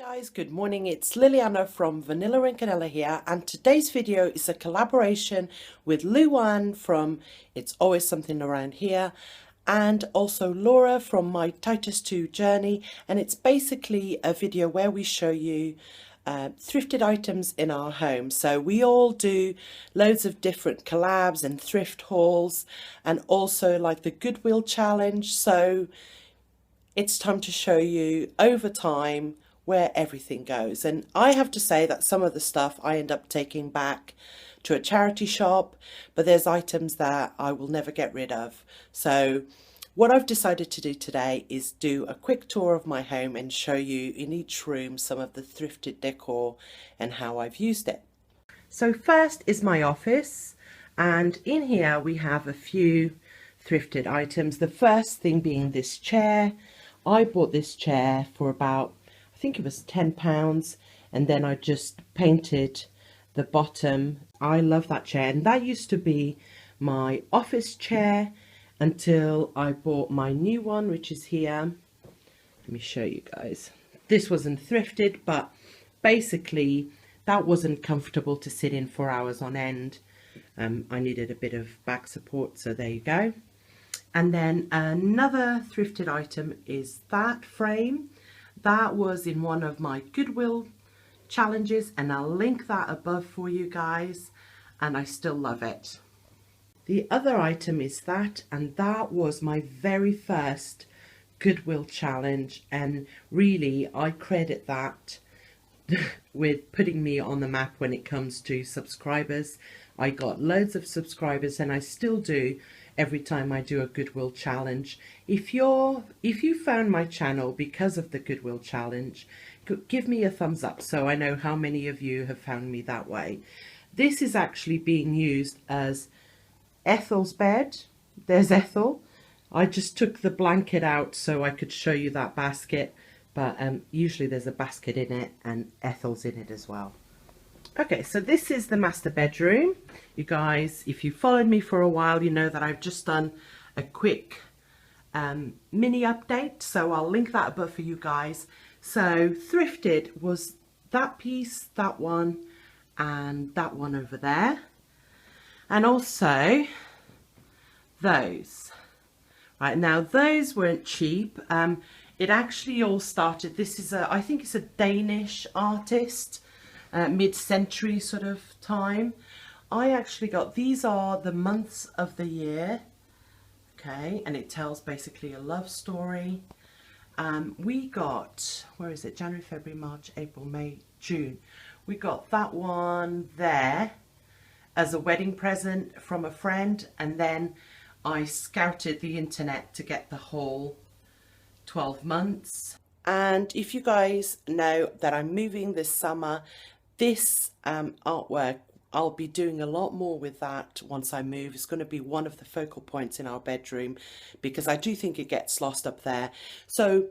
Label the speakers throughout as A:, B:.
A: Guys, good morning. It's Liliana from Vanillandcanela here, and today's video is a collaboration with Luan from It's Always Something Around Here, and also Lora from my Titus 2 journey. And it's basically a video where we show you thrifted items in our home. So we all do loads of different collabs and thrift hauls, and also like the Goodwill challenge. So it's time to show you over time where everything goes. And I have to say that some of the stuff I end up taking back to a charity shop, but there's items that I will never get rid of. So what I've decided to do today is do a quick tour of my home and show you in each room some of the thrifted decor and how I've used it. So first is my office, and in here we have a few thrifted items. The first thing being this chair. I bought this chair for about, I think it was £10, and then I just painted the bottom. I love that chair, and that used to be my office chair until I bought my new one, which is here. Let me show you guys. This wasn't thrifted, but basically that wasn't comfortable to sit in for hours on end. I needed a bit of back support, so there you go. And then another thrifted item is that frame. That was in one of my Goodwill challenges, and I'll link that above for you guys, and I still love it. The other item is that, and that was my very first Goodwill challenge, and really I credit that with putting me on the map when it comes to subscribers. I got loads of subscribers, and I still do every time I do a Goodwill challenge. If you found my channel because of the Goodwill challenge, give me a thumbs up so I know how many of you have found me that way. This is actually being used as Ethel's bed. There's Ethel. I just took the blanket out so I could show you that basket, but usually there's a basket in it and Ethel's in it as well. Okay, so this is the master bedroom. You guys, if you followed me for a while, you know that I've just done a quick mini update, so I'll link that above for you guys. So thrifted was that piece, that one, and that one over there, and also those. Right, now those weren't cheap. It actually all started, this is I think it's a Danish artist, mid-century sort of time. I actually got, these are the months of the year, okay, and it tells basically a love story. We got, where is it, January, February, March, April, May, June. We got that one there as a wedding present from a friend, and then I scouted the internet to get the whole 12 months. And if you guys know that I'm moving this summer, this artwork, I'll be doing a lot more with that once I move. It's going to be one of the focal points in our bedroom because I do think it gets lost up there. So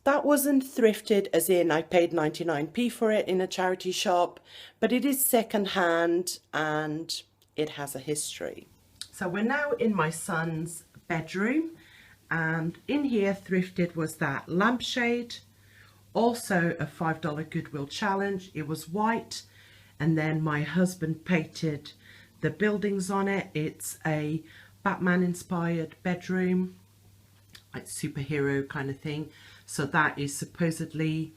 A: that wasn't thrifted as in I paid 99p for it in a charity shop, but it is second hand and it has a history. So we're now in my son's bedroom, and in here thrifted was that lampshade. Also a $5 Goodwill challenge. It was white, and then my husband painted the buildings on it. It's a Batman inspired bedroom, like superhero kind of thing. So that is supposedly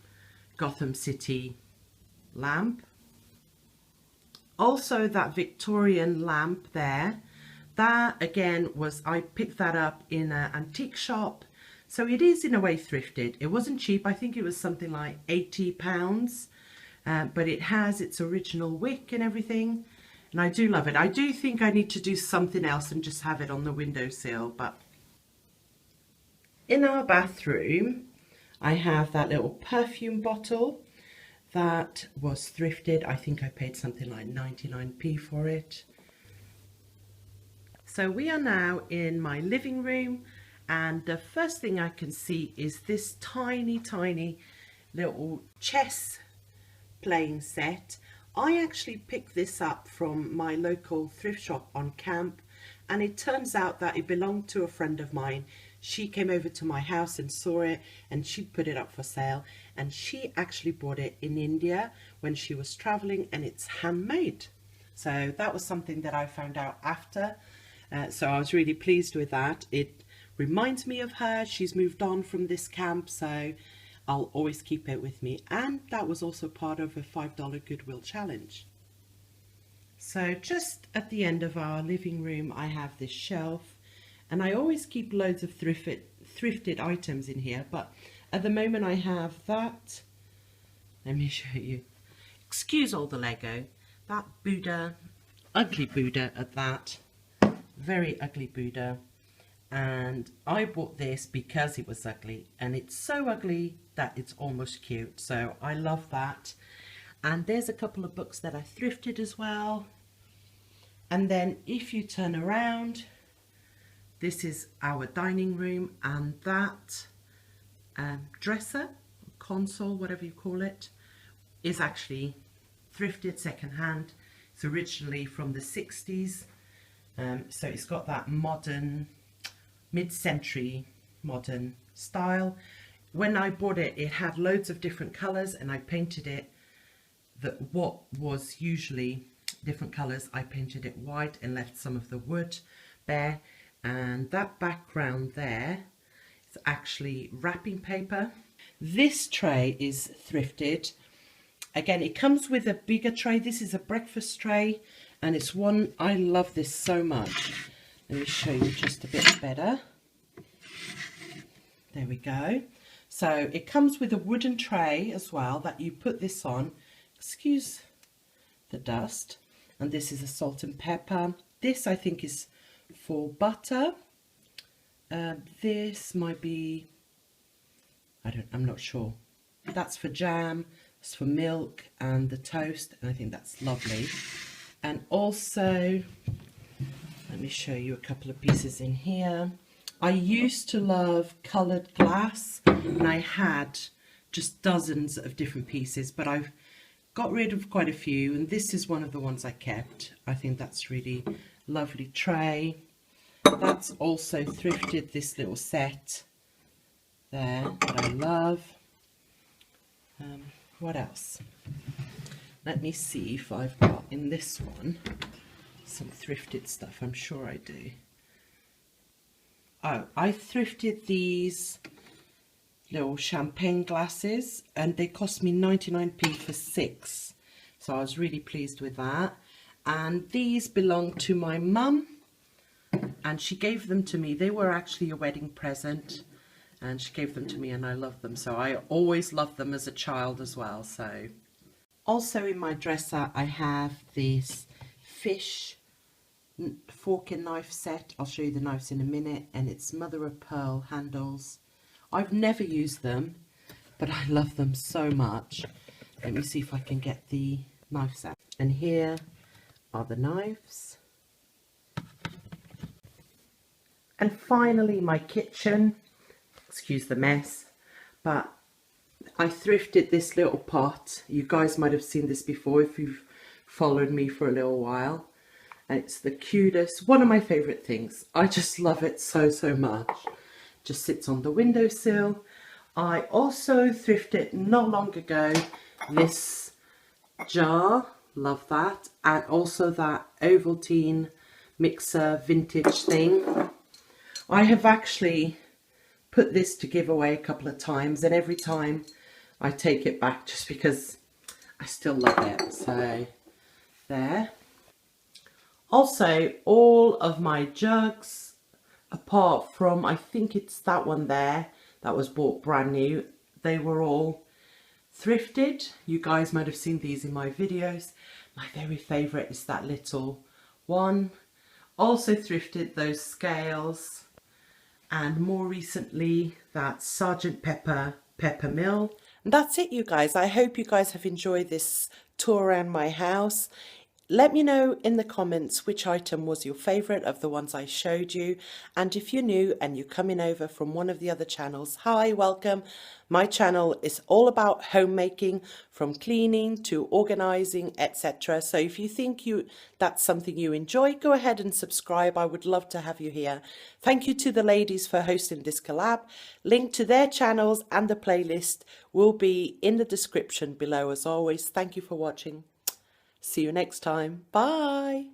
A: Gotham City lamp. Also that Victorian lamp there, that again was, I picked that up in an antique shop. So it is in a way thrifted. It wasn't cheap. I think it was something like £80, but it has its original wick and everything. And I do love it. I do think I need to do something else and just have it on the windowsill. But in our bathroom, I have that little perfume bottle that was thrifted. I think I paid something like 99p for it. So we are now in my living room. And the first thing I can see is this tiny, tiny little chess playing set. I actually picked this up from my local thrift shop on camp, and it turns out that it belonged to a friend of mine. She came over to my house and saw it, and she put it up for sale, and she actually bought it in India when she was traveling, and it's handmade. So that was something that I found out after, so I was really pleased with that. It reminds me of her. She's moved on from this camp, so I'll always keep it with me, and that was also part of a $5 Goodwill challenge. So just at the end of our living room, I have this shelf, and I always keep loads of thrifted items in here, but at the moment I have that. Let me show you. Excuse all the Lego. That Buddha, ugly Buddha at that, very ugly Buddha. And I bought this because it was ugly, and it's so ugly that it's almost cute, so I love that. And there's a couple of books that I thrifted as well. And then if you turn around, this is our dining room, and that dresser, console, whatever you call it, is actually thrifted secondhand. It's originally from the 60s, so it's got that modern, mid-century modern style. When I bought it, it had loads of different colours, and I painted it what was usually different colours. I painted it white and left some of the wood bare, and that background there is actually wrapping paper. This tray is thrifted. Again, it comes with a bigger tray. This is a breakfast tray, and it's one, I love this so much. Let me show you just a bit better. There we go. So it comes with a wooden tray as well that you put this on. Excuse the dust. And this is a salt and pepper. This I think is for butter. This might be, I'm not sure. That's for jam. It's for milk and the toast, and I think that's lovely. And also, let me show you a couple of pieces in here. I used to love coloured glass, and I had just dozens of different pieces, but I've got rid of quite a few, and this is one of the ones I kept. I think that's really lovely tray. That's also thrifted, this little set there that I love. What else? Let me see if I've got in this one some thrifted stuff. I'm sure I do. Oh, I thrifted these little champagne glasses, and they cost me 99p for 6. So I was really pleased with that. And these belong to my mum, and she gave them to me. They were actually a wedding present, and she gave them to me, and I love them. So I always loved them as a child as well. So also in my dresser, I have this fish fork and knife set. I'll show you the knives in a minute, and it's mother of pearl handles. I've never used them, but I love them so much. Let me see if I can get the knife set. And here are the knives. And finally, my kitchen. Excuse the mess, but I thrifted this little pot. You guys might have seen this before if you've followed me for a little while. And it's the cutest, one of my favorite things. I just love it so, so much. Just sits on the windowsill. I also thrifted not long ago this jar, love that, and also that Ovaltine mixer vintage thing. I have actually put this to give away a couple of times, and every time I take it back just because I still love it. So there. Also, all of my jugs, apart from, I think it's that one there that was bought brand new, they were all thrifted. You guys might have seen these in my videos. My very favourite is that little one. Also thrifted those scales, and more recently that Sergeant Pepper mill. And that's it, you guys. I hope you guys have enjoyed this tour around my house. Let me know in the comments which item was your favourite of the ones I showed you, and if you're new and you're coming over from one of the other channels, hi, welcome. My channel is all about homemaking, from cleaning to organising, etc. So if you think that's something you enjoy, go ahead and subscribe. I would love to have you here. Thank you to the ladies for hosting this collab. Link to their channels and the playlist will be in the description below as always. Thank you for watching. See you next time. Bye.